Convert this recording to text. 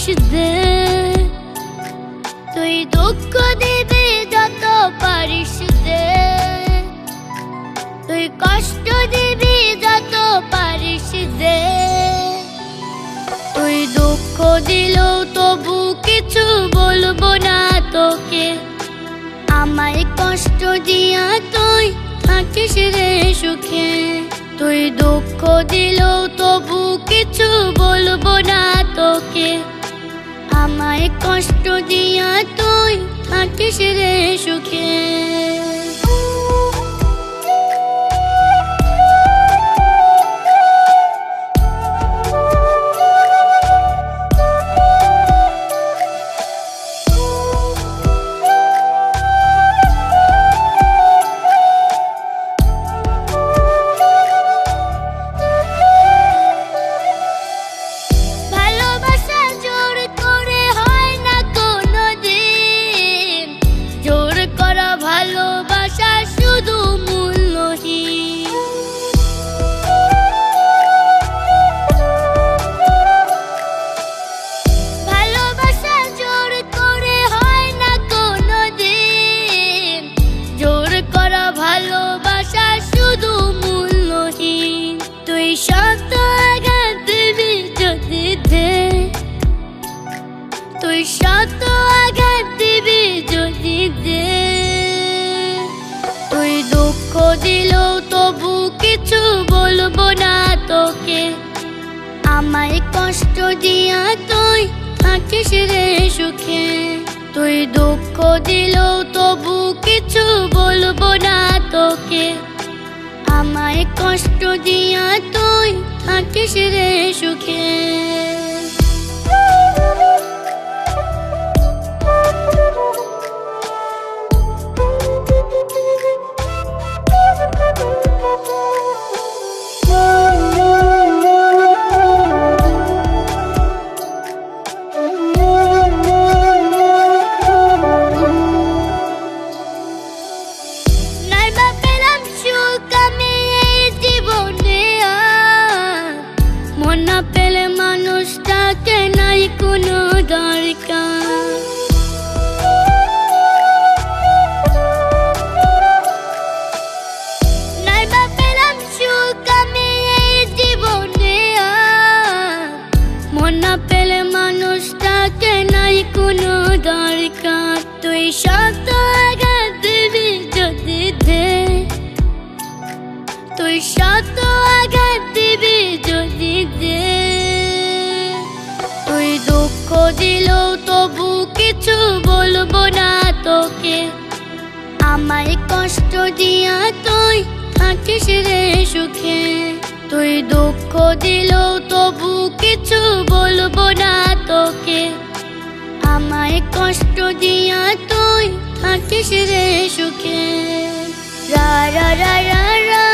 পারিস দে, তুই দুঃখ দিবি যত পারিস দে, তুই কষ্ট দিবি যত পারিস দে। তুই দুঃখ দিলেও তবু কিছু বলবো না তোকে, আমায় কষ্ট দিয়া তুই থাকিস রে সুখে। তুই দুঃখ দিলেও তবু কিছু বলবো না তোকে, আমায় কষ্ট দিয়া তুই থাকিস রে সুখে। ভালোবাসা শুধু মূল্যহীন, ভালোবাসা জোর করে হয় না কোনোদিন, জোর করা ভালোবাসা শুধু মূল্যহীন। তুই শত আঘাত দিবি যদি দে, তুই শত আঘাত দিবি যদি দে, তুই দুঃখ দিলেও তবু কিছু বলবো না তোকে, আমায় কষ্ট দিয়া তুই থাকিস রে সুখে। তুই দুঃখ দিলেও তবু কিছু বলবো না তোকে, আমায় কষ্ট দিয়া তুই থাকিস রে সুখে। না পেলে মানুষটাকে নাই কোনো দরকার, নাই বা পেলাম সুখ আমি এই জীবনে আর, মন না পেলে মানুষটাকে নাই কোনো দরকার। তুই শত আঘাত দিবি যদি দে, তুই শত আঘাত দিবি যদি দে, তুই দুঃখ দিলেও তবু কিছু বলবো না তোকে, আমায় কষ্ট দিয়া তুই থাকিস রে সুখে। তুই দুঃখ দিলেও তবু কিছু বলবো না তোকে, আমায় কষ্ট দিয়া তুই থাকিস রে সুখে। রা রা রা রা রা।